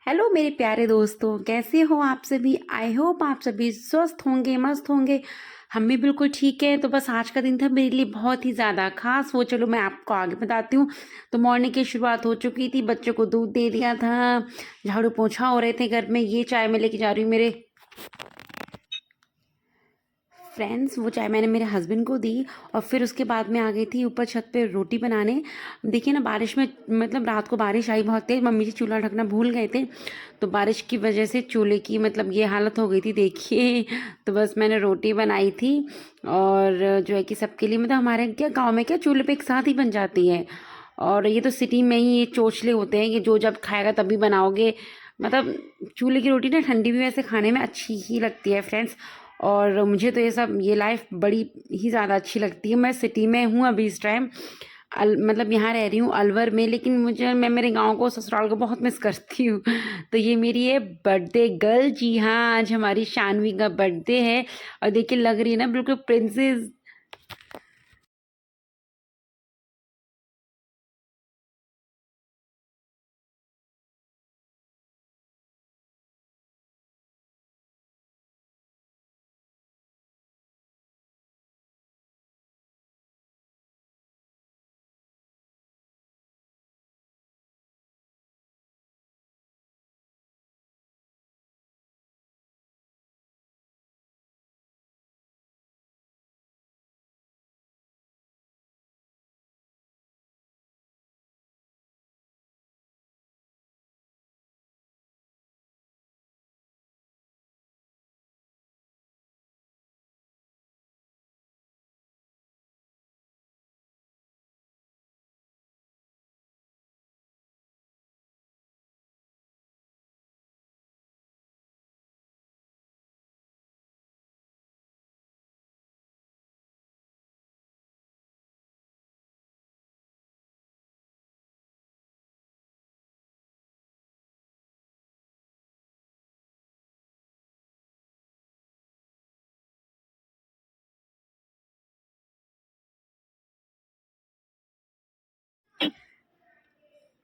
Hello मेरे प्यारे दोस्तों, कैसे हो आप सभी। आई होप आप सभी स्वस्थ होंगे, मस्त होंगे। हम भी बिल्कुल ठीक है। तो बस आज का दिन था मेरे लिए बहुत ही ज़्यादा खास। वो चलो मैं आपको आगे बताती हूँ। तो मॉर्निंग की शुरुआत हो चुकी थी, बच्चों को दूध दे दिया था, झाड़ू पोछा हो रहे थे घर में। ये चाय मैं लेके जा रही हूँ मेरे फ्रेंड्स। वो चाय मैंने मेरे हस्बैंड को दी और फिर उसके बाद में आ गई थी ऊपर छत पे रोटी बनाने। देखिए ना, बारिश में मतलब रात को बारिश आई बहुत तेज, मम्मी जी चूल्हा ढकना भूल गए थे। तो बारिश की वजह से चूल्हे की मतलब ये हालत हो गई थी, देखिए। तो बस मैंने रोटी बनाई थी और जो है कि सबके लिए, मतलब हमारे क्या गाँव में क्या चूल्हे पे एक साथ ही बन जाती है। और ये तो सिटी में ही ये चोचले होते हैं कि जो जब खाएगा तभी बनाओगे। मतलब चूल्हे की रोटी ना ठंडी भी वैसे खाने में अच्छी ही लगती है फ्रेंड्स। और मुझे तो ये लाइफ बड़ी ही ज़्यादा अच्छी लगती है। मैं सिटी में हूँ अभी इस टाइम, मतलब यहाँ रह रही हूँ अलवर में, लेकिन मैं मेरे गांव को, ससुराल को बहुत मिस करती हूँ। तो ये मेरी है बर्थडे गर्ल। जी हाँ, आज हमारी शानवी का बर्थडे है और देखिए लग रही है ना बिल्कुल प्रिंसेस।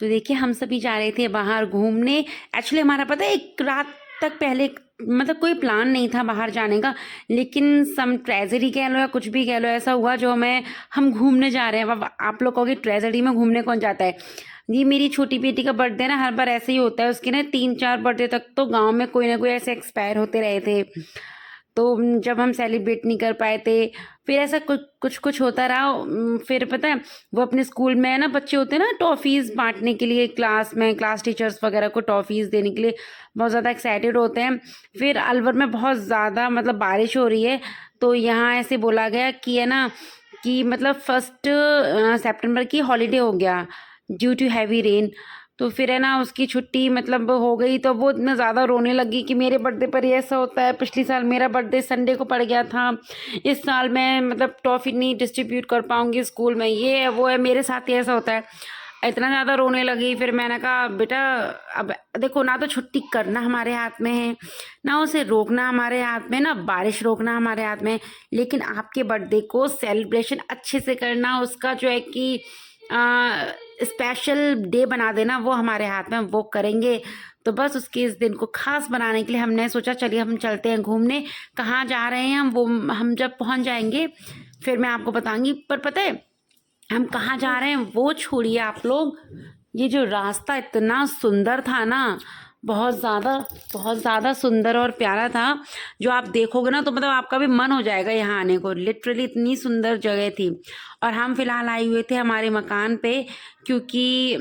तो देखिए हम सभी जा रहे थे बाहर घूमने। एक्चुअली हमारा पता है एक रात तक पहले मतलब कोई प्लान नहीं था बाहर जाने का, लेकिन सम ट्रेजेडी कह लो या कुछ भी कह लो, ऐसा हुआ जो हम घूमने जा रहे हैं। अब आप लोग कहोगे ट्रेजेडी में घूमने कौन जाता है। जी, मेरी छोटी बेटी का बर्थडे ना हर बार ऐसे ही होता है। उसके ना 3-4 बर्थडे तक तो गांव में कोई ना कोई ऐसे एक्सपायर होते रहे थे। तो जब हम सेलिब्रेट नहीं कर पाए थे, फिर ऐसा कुछ कुछ कुछ होता रहा। फिर पता है वो अपने स्कूल में है ना, बच्चे होते हैं ना टॉफ़ीज़ बांटने के लिए, क्लास में क्लास टीचर्स वगैरह को टॉफ़ीज़ देने के लिए बहुत ज़्यादा एक्साइटेड होते हैं। फिर अलवर में बहुत ज़्यादा मतलब बारिश हो रही है, तो यहाँ ऐसे बोला गया कि है ना कि मतलब 1 सितंबर की हॉलीडे हो गया ड्यू टू हैवी रेन। तो फिर है ना उसकी छुट्टी मतलब हो गई, तो वो इतना ज़्यादा रोने लगी कि मेरे बर्थडे पर ही ऐसा होता है। पिछले साल मेरा बर्थडे संडे को पड़ गया था, इस साल मैं मतलब टॉफ़ी नहीं डिस्ट्रीब्यूट कर पाऊंगी स्कूल में, ये है वो है, मेरे साथ ही ऐसा होता है। इतना ज़्यादा रोने लगी। फिर मैंने कहा बेटा, अब देखो ना तो छुट्टी करना हमारे हाथ में है, ना उसे रोकना हमारे हाथ में, ना बारिश रोकना हमारे हाथ में। लेकिन आपके बर्थडे को सेलिब्रेशन अच्छे से करना, उसका जो है कि स्पेशल डे बना देना, वो हमारे हाथ में, वो करेंगे। तो बस उसके इस दिन को खास बनाने के लिए हमने सोचा चलिए हम चलते हैं घूमने। कहाँ जा रहे हैं हम जब पहुंच जाएंगे फिर मैं आपको बताऊंगी। पर पता है हम कहाँ जा रहे हैं वो छोड़िए आप लोग। ये जो रास्ता इतना सुंदर था ना, बहुत ज़्यादा बहुत ज़्यादा सुंदर और प्यारा था। जो आप देखोगे ना तो मतलब आपका भी मन हो जाएगा यहाँ आने को। लिटरली इतनी सुंदर जगह थी। और हम फिलहाल आए हुए थे हमारे मकान पे, क्योंकि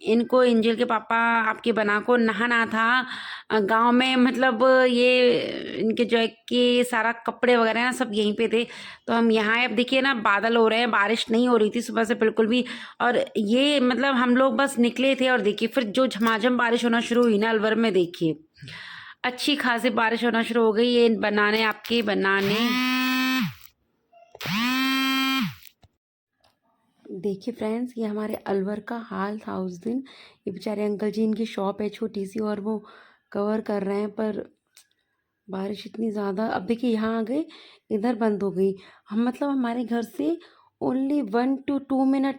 इनको एंजल के पापा आपके बना को नहाना था गांव में। मतलब ये इनके जो है कि सारा कपड़े वगैरह ना सब यहीं पे थे। तो हम यहाँ आए। अब देखिए ना बादल हो रहे हैं, बारिश नहीं हो रही थी सुबह से बिल्कुल भी। और ये मतलब हम लोग बस निकले थे और देखिए फिर जो झमाझम बारिश होना शुरू हुई ना अलवर में, देखिए अच्छी खासी बारिश होना शुरू हो गई। ये बनाने आपके बनाने देखिए फ्रेंड्स, ये हमारे अलवर का हाल था उस दिन। ये बेचारे अंकल जी, इनकी शॉप है छोटी सी और वो कवर कर रहे हैं, पर बारिश इतनी ज़्यादा। अब देखिए यहाँ आ गए, इधर बंद हो गई। हम मतलब हमारे घर से ओनली 1 to 2 मिनट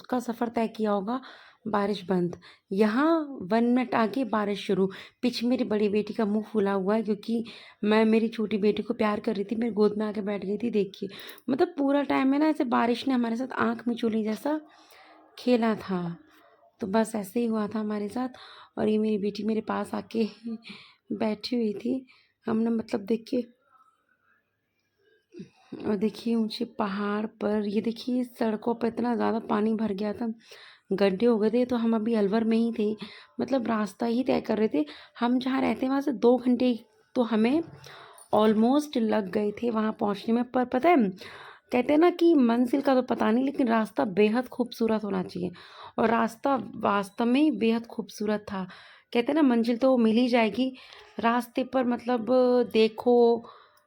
का सफ़र तय किया होगा, बारिश बंद। यहाँ 1 मिनट आगे बारिश शुरू। पीछे मेरी बड़ी बेटी का मुंह फूला हुआ है क्योंकि मैं मेरी छोटी बेटी को प्यार कर रही थी, मेरी गोद में आके बैठ गई थी। देखिए मतलब पूरा टाइम में ना ऐसे बारिश ने हमारे साथ आँख मिचौली जैसा खेला था। तो बस ऐसे ही हुआ था हमारे साथ। और ये मेरी बेटी मेरे पास आके बैठी हुई थी। हमने मतलब देखिए, और देखिए ऊंचे पहाड़ पर, ये देखिए सड़कों पर इतना ज़्यादा पानी भर गया था, गड्ढे हो गए थे। तो हम अभी अलवर में ही थे, मतलब रास्ता ही तय कर रहे थे। हम जहाँ रहते हैं वहाँ से 2 घंटे तो हमें ऑलमोस्ट लग गए थे वहाँ पहुँचने में। पर पता है, कहते हैं ना कि मंजिल का तो पता नहीं, लेकिन रास्ता बेहद खूबसूरत होना चाहिए। और रास्ता वास्तव में ही बेहद खूबसूरत था। कहते हैं ना मंजिल तो मिल ही जाएगी, रास्ते पर मतलब देखो,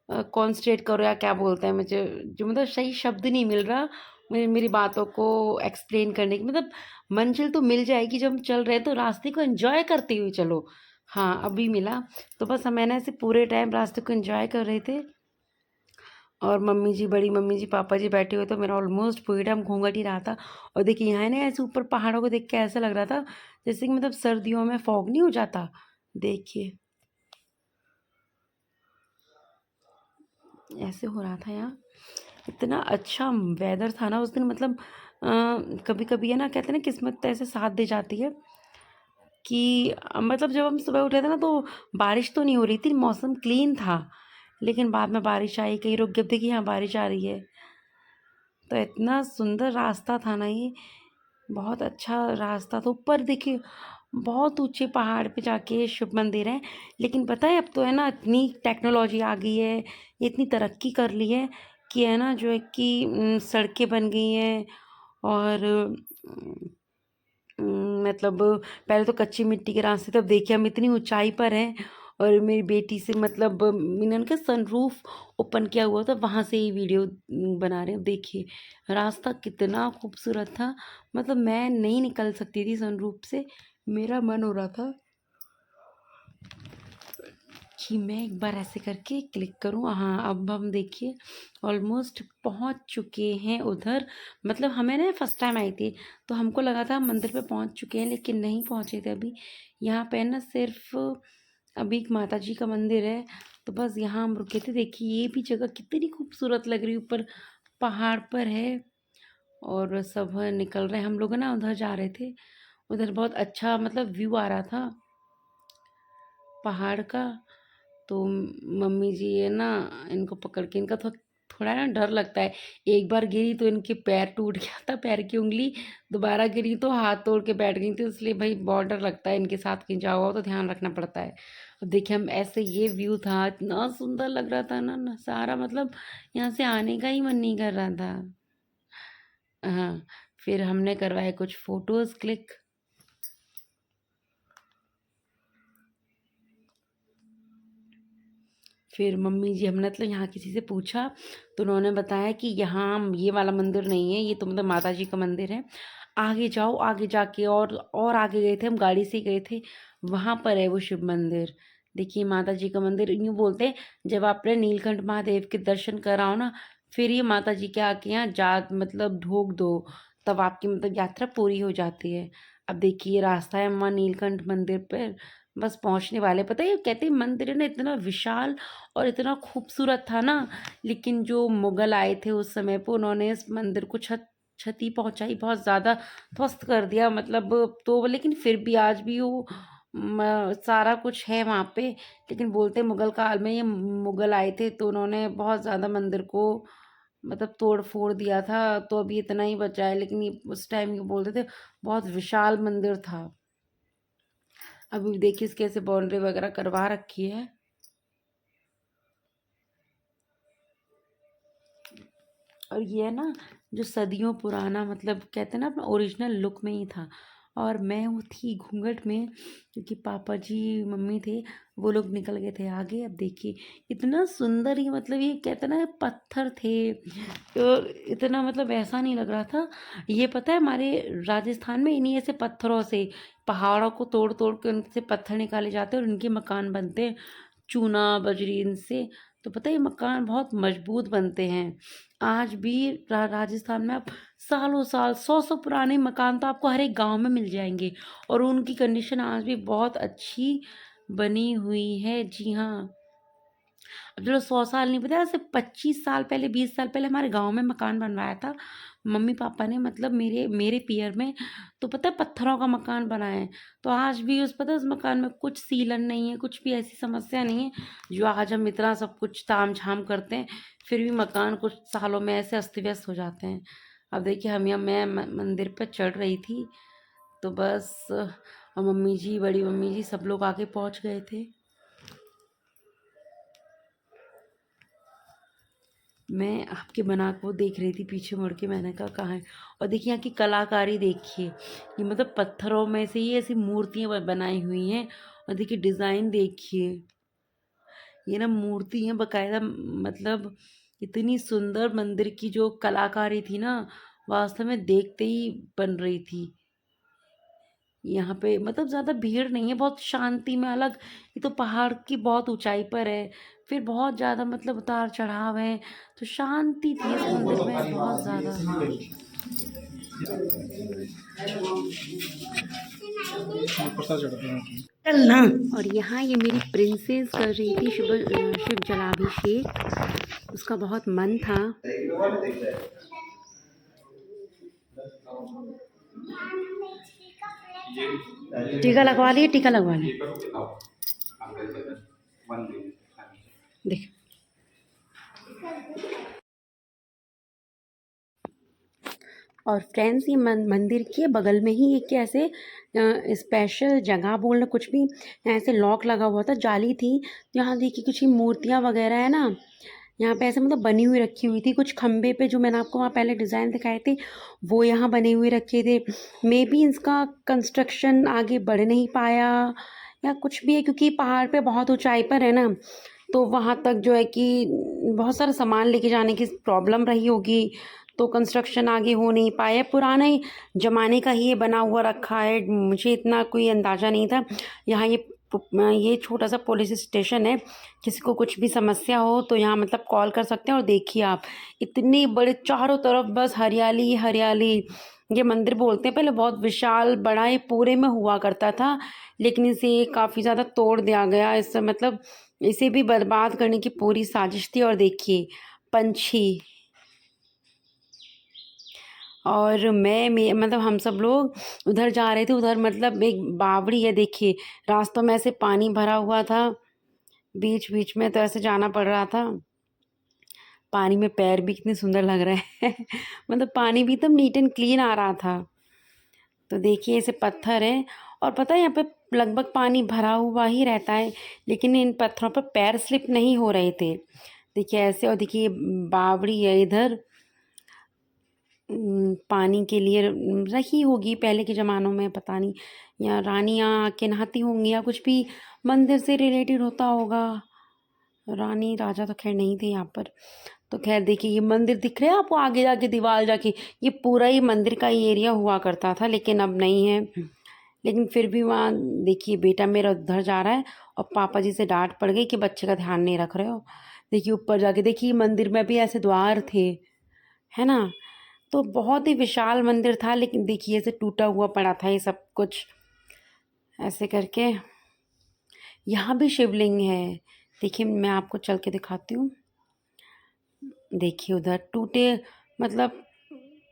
कॉन्सन्ट्रेट करो या क्या बोलते हैं, मुझे जो मतलब सही शब्द नहीं मिल रहा मेरी बातों को एक्सप्लेन करने की। मतलब मंजिल तो मिल जाएगी, जब हम चल रहे हैं तो रास्ते को एंजॉय करते हुए चलो। हाँ अभी मिला। तो बस हम ऐसे पूरे टाइम रास्ते को एंजॉय कर रहे थे। और मम्मी जी, बड़ी मम्मी जी, पापा जी बैठे हुए, तो मेरा ऑलमोस्ट पूरे टाइम घूंघट ही रहा था। और देखिए यहाँ है ना, ऐसे ऊपर पहाड़ों को देख के ऐसा लग रहा था जैसे कि मतलब सर्दियों में फॉग नहीं हो जाता। देखिए ऐसे हो रहा था यहाँ। इतना अच्छा वेदर था ना उस दिन, मतलब कभी कभी है ना, कहते हैं ना किस्मत ऐसे साथ दे जाती है कि मतलब जब हम सुबह उठे थे ना, तो बारिश तो नहीं हो रही थी, मौसम क्लीन था। लेकिन बाद में बारिश आई, कहीं रुक गए, देखिए यहाँ बारिश आ रही है। तो इतना सुंदर रास्ता था ना ये, बहुत अच्छा रास्ता था। ऊपर देखिए बहुत ऊंचे पहाड़ पे जाके शिव मंदिर है। लेकिन पता है अब तो है ना, इतनी टेक्नोलॉजी आ गई है, इतनी तरक्की कर ली है कि है ना, जो है कि सड़कें बन गई हैं। और मतलब पहले तो कच्ची मिट्टी के रास्ते थे, अब देखिए हम इतनी ऊंचाई पर हैं। और मेरी बेटी से मतलब मैंने उनका सनरूफ ओपन किया हुआ था, वहां से ही वीडियो बना रहे हैं। देखिए रास्ता कितना खूबसूरत था, मतलब मैं नहीं निकल सकती थी सनरूफ से, मेरा मन हो रहा था कि मैं एक बार ऐसे करके क्लिक करूं। हाँ अब हम देखिए ऑलमोस्ट पहुंच चुके हैं उधर। मतलब हमें ना फर्स्ट टाइम आई थी, तो हमको लगा था हम मंदिर पे पहुंच चुके हैं, लेकिन नहीं पहुंचे थे अभी। यहाँ पे ना सिर्फ अभी एक माता जी का मंदिर है, तो बस यहाँ हम रुके थे। देखिए ये भी जगह कितनी खूबसूरत लग रही, ऊपर पहाड़ पर है। और सब निकल रहे, हम लोग ना उधर जा रहे थे। उधर बहुत अच्छा मतलब व्यू आ रहा था पहाड़ का। तो मम्मी जी है ना, इनको पकड़ के, इनका थोड़ा ना डर लगता है। एक बार गिरी तो इनके पैर टूट गया था, पैर की उंगली। दोबारा गिरी तो हाथ तोड़ के बैठ गई थी, इसलिए भाई बहुत डर लगता है इनके साथ कहीं जाओ तो ध्यान रखना पड़ता है। अब देखिए हम ऐसे, ये व्यू था, इतना सुंदर लग रहा था ना सारा, मतलब यहाँ से आने का ही मन नहीं कर रहा था। हाँ फिर हमने करवाए कुछ फोटोज क्लिक। फिर मम्मी जी, हमने मतलब यहाँ किसी से पूछा, तो उन्होंने बताया कि यहाँ ये वाला मंदिर नहीं है, ये तो मतलब माता जी का मंदिर है। आगे जाओ, आगे जाके और आगे गए थे हम, गाड़ी से गए थे, वहाँ पर है वो शिव मंदिर। देखिए माता जी का मंदिर। यूँ बोलते हैं जब आपने नीलकंठ महादेव के दर्शन कराओ ना, फिर ये माता जी के आके यहाँ जा मतलब ढोक दो, तब आपकी मतलब यात्रा पूरी हो जाती है। अब देखिए रास्ता है वहाँ नीलकंठ मंदिर पर, बस पहुंचने वाले। पता है ये कहते हैं मंदिर है ना इतना विशाल और इतना खूबसूरत था ना, लेकिन जो मुगल आए थे उस समय पे, उन्होंने इस मंदिर को क्षति पहुंचाई, बहुत ज़्यादा ध्वस्त कर दिया मतलब। तो लेकिन फिर भी आज भी वो सारा कुछ है वहाँ पे। लेकिन बोलते मुगल काल में ये मुगल आए थे, तो उन्होंने बहुत ज़्यादा मंदिर को मतलब तोड़ फोड़ दिया था, तो अभी इतना ही बचा है। लेकिन ये उस टाइम ये बोलते थे बहुत विशाल मंदिर था। अभी देखिए इसके ऐसे बाउंड्री वगैरह करवा रखी है। और ये है ना, जो सदियों पुराना, मतलब कहते हैं ना अपना ओरिजिनल लुक में ही था। और मैं वो थी घूंघट में, क्योंकि पापा जी मम्मी थे, वो लोग निकल गए थे आगे। अब देखिए इतना सुंदर, ही मतलब ये कहते हैं ना पत्थर थे, तो इतना मतलब ऐसा नहीं लग रहा था। ये पता है हमारे राजस्थान में इन्हीं ऐसे पत्थरों से, पहाड़ों को तोड़ तोड़ के उनसे पत्थर निकाले जाते हैं और उनके मकान बनते हैं, चूना बजरी इनसे। तो पता है ये मकान बहुत मजबूत बनते हैं। आज भी राजस्थान में आप सालों साल 100-100 पुराने मकान तो आपको हर एक गांव में मिल जाएंगे, और उनकी कंडीशन आज भी बहुत अच्छी बनी हुई है। जी हाँ, अब चलो 100 साल नहीं पता, ऐसे 25 साल पहले, 20 साल पहले हमारे गांव में मकान बनवाया था मम्मी पापा ने, मतलब मेरे मेरे पियर में। तो पता है पत्थरों का मकान बनाया है। तो आज भी उस पता है उस मकान में कुछ सीलन नहीं है, कुछ भी ऐसी समस्या नहीं है। जो आज हम इतना सब कुछ ताम झाम करते हैं, फिर भी मकान कुछ सालों में ऐसे अस्त व्यस्त हो जाते हैं। अब देखिए हम यहाँ मैं मंदिर पर चढ़ रही थी, तो बस मम्मी जी, बड़ी मम्मी जी, सब लोग आके पहुंच गए थे। मैं आपके बना को देख रही थी पीछे मुड़ के, मैंने कहा कहाँ है। और देखिए यहाँ की कलाकारी देखिए, ये मतलब पत्थरों में से ही ऐसी मूर्तियाँ बनाई हुई हैं। और देखिए डिज़ाइन देखिए, ये ना मूर्ति है बकायदा, मतलब इतनी सुंदर मंदिर की जो कलाकारी थी ना, वास्तव में देखते ही बन रही थी। यहाँ पे मतलब ज़्यादा भीड़ नहीं है, बहुत शांति में अलग। ये तो पहाड़ की बहुत ऊंचाई पर है, फिर बहुत ज़्यादा मतलब उतार चढ़ाव है, तो शांति थी इस मंदिर में बहुत ज़्यादा। चल ना। और यहाँ ये मेरी प्रिंसेस कर रही थी शिव जलाभिषेक, उसका बहुत मन था। टीका लगवा लिए, टीका लगवा लिए, देख। और फ्रेंड्स ये मंदिर के बगल में ही एक ऐसे स्पेशल जगह बोल रहे कुछ भी, ऐसे लॉक लगा हुआ था, जाली थी। यहाँ देखिए कुछ मूर्तियाँ वगैरह है ना, यहाँ पे ऐसे मतलब बनी हुई रखी हुई थी। कुछ खम्बे पे जो मैंने आपको वहाँ पहले डिज़ाइन दिखाए थे, वो यहाँ बने हुए रखे थे। मे बी इसका कंस्ट्रक्शन आगे बढ़ नहीं पाया या कुछ भी है, क्योंकि पहाड़ पे बहुत ऊंचाई पर है ना, तो वहाँ तक जो है कि बहुत सारा सामान लेके जाने की प्रॉब्लम रही होगी, तो कंस्ट्रक्शन आगे हो नहीं पाया। पुराने ज़माने का ही ये बना हुआ रखा है, मुझे इतना कोई अंदाज़ा नहीं था। यहाँ ये छोटा सा पुलिस स्टेशन है, किसी को कुछ भी समस्या हो तो यहाँ मतलब कॉल कर सकते हैं। और देखिए आप, इतनी बड़े चारों तरफ बस हरियाली हरियाली। ये मंदिर बोलते हैं पहले बहुत विशाल बड़ा ये पूरे में हुआ करता था, लेकिन इसे काफ़ी ज़्यादा तोड़ दिया गया। इससे मतलब इसे भी बर्बाद करने की पूरी साजिश थी। और देखिए पंछी, और मैं मतलब हम सब लोग उधर जा रहे थे, उधर मतलब एक बावड़ी है देखिए, रास्तों में ऐसे पानी भरा हुआ था, बीच बीच में तो ऐसे जाना पड़ रहा था। पानी में पैर भी कितने सुंदर लग रहे हैं मतलब पानी भी एकदम नीट एंड क्लीन आ रहा था। तो देखिए ऐसे पत्थर हैं, और पता है यहाँ पे लगभग पानी भरा हुआ ही रहता है, लेकिन इन पत्थरों पर पैर स्लिप नहीं हो रहे थे। देखिए ऐसे, और देखिए बावड़ी है इधर, पानी के लिए रखी होगी पहले के ज़मानों में, पता नहीं, या रानियाँ आके नहाती होंगी या कुछ भी मंदिर से रिलेटेड होता होगा। रानी राजा तो खैर नहीं थे यहाँ पर। तो खैर देखिए ये मंदिर दिख रहा है आपको, आगे जाके दीवार जाके ये पूरा ही मंदिर का ही एरिया हुआ करता था, लेकिन अब नहीं है। लेकिन फिर भी वहाँ देखिए बेटा मेरा उधर जा रहा है, और पापा जी से डांट पड़ गई कि बच्चे का ध्यान नहीं रख रहे हो। देखिए ऊपर जाके देखिए मंदिर में भी ऐसे द्वार थे, है ना। तो बहुत ही विशाल मंदिर था, लेकिन देखिए ऐसे टूटा हुआ पड़ा था ये सब कुछ ऐसे करके। यहाँ भी शिवलिंग है, देखिए मैं आपको चल के दिखाती हूँ। देखिए उधर टूटे, मतलब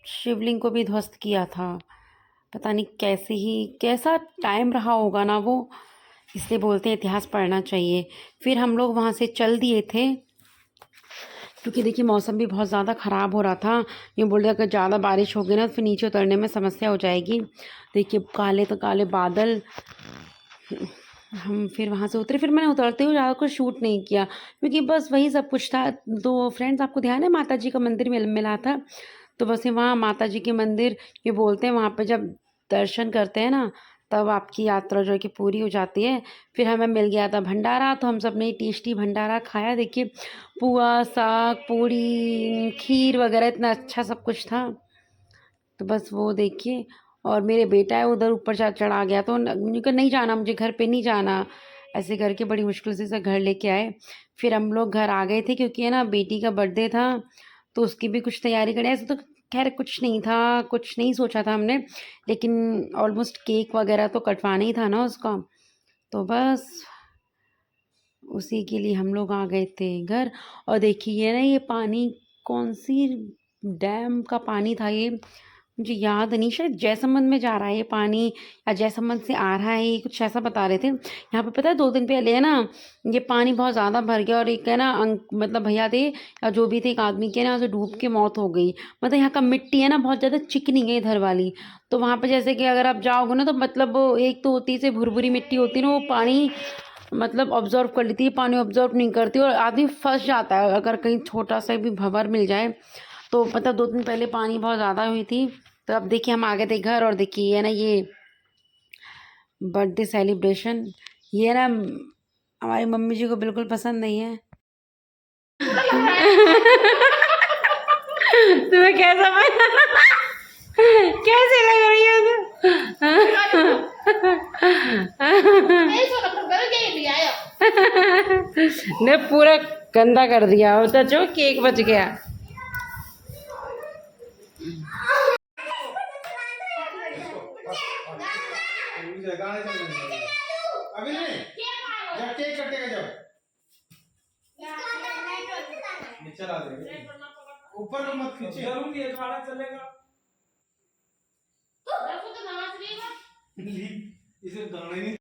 शिवलिंग को भी ध्वस्त किया था। पता नहीं कैसे ही कैसा टाइम रहा होगा ना वो, इसलिए बोलते हैं इतिहास पढ़ना चाहिए। फिर हम लोग वहाँ से चल दिए थे, क्योंकि देखिए मौसम भी बहुत ज़्यादा ख़राब हो रहा था। ये बोल रहे अगर ज़्यादा बारिश होगी ना तो फिर नीचे उतरने में समस्या हो जाएगी। देखिए काले तो काले बादल। हम फिर वहाँ से उतरे, फिर मैंने उतरते हुए ज़्यादा कुछ शूट नहीं किया, क्योंकि बस वही सब कुछ था। तो फ्रेंड्स आपको ध्यान है माता जी का मंदिर मिला था, तो बस वहाँ माता जी के मंदिर, ये बोलते हैं वहाँ पे जब दर्शन करते हैं ना, तब आपकी यात्रा जो है कि पूरी हो जाती है। फिर हमें मिल गया था भंडारा, तो हम सब ने टेस्टी भंडारा खाया। देखिए पुआ, साग, पूड़ी, खीर वगैरह, इतना अच्छा सब कुछ था। तो बस वो देखिए, और मेरे बेटा है उधर ऊपर चढ़ा गया, तो मुझे कहा नहीं जाना, मुझे घर पे नहीं जाना, ऐसे करके बड़ी मुश्किल से घर लेके आए। फिर हम लोग घर आ गए थे क्योंकि है ना बेटी का बर्थडे था, तो उसकी भी कुछ तैयारी करें। ऐसे तो खैर कुछ नहीं था, कुछ नहीं सोचा था हमने, लेकिन ऑलमोस्ट केक वगैरह तो कटवाना ही था ना उसका, तो बस उसी के लिए हम लोग आ गए थे घर। और देखिए ना ये पानी कौन सी डैम का पानी था ये, मुझे याद नहीं, शायद जयसमंद में जा रहा है ये पानी या जयसमंद से आ रहा है, ये कुछ ऐसा बता रहे थे। यहाँ पे पता है 2 दिन पहले है ना ये पानी बहुत ज़्यादा भर गया और एक है ना मतलब भैया थे या जो भी थे, एक आदमी के ना उसे डूब के मौत हो गई। मतलब यहाँ का मिट्टी है ना बहुत ज़्यादा चिकनी है इधर वाली, तो वहाँ पे जैसे कि अगर आप जाओगे ना तो मतलब वो एक तो होती से भुरभुरी मिट्टी होती है ना, वो पानी मतलब ऑब्जर्व कर लेती है, पानी ऑब्जर्व नहीं करती और आदमी फंस जाता है अगर कहीं छोटा सा भी भंवर मिल जाए। तो मतलब 2 दिन पहले पानी बहुत ज़्यादा हुई थी। तो अब देखिए हम आ गए थे घर और देखिए ये ना ये बर्थडे सेलिब्रेशन, ये ना हमारी मम्मी जी को बिल्कुल पसंद नहीं है। तुम्हें कैसा कैसे लग रही है ने पूरा गंदा कर दिया, होता जो केक बच गया। अभी नहीं, जब केक कटेगा जब चला देंगे, ऊपर को मत खींचे, जरूर ये गाना चलेगा। इसे गाने नहीं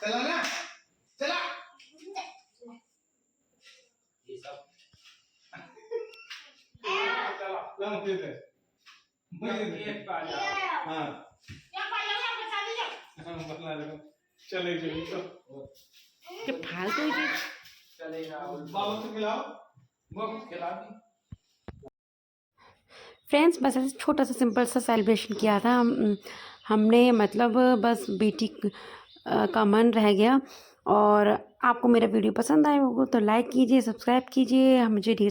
चला ना, चला ये सब चला ला फिर हाँ बता लो चले तो फालतू चीज चलेगा, बाबा को खिलाओ, बाबा को खिला दी। फ्रेंड्स बस ऐसे छोटा सा सिंपल सा सेलिब्रेशन किया था हमने, मतलब बस बेटी का मन रह गया। और आपको मेरा वीडियो पसंद आया होगा तो लाइक कीजिए, सब्सक्राइब कीजिए, मुझे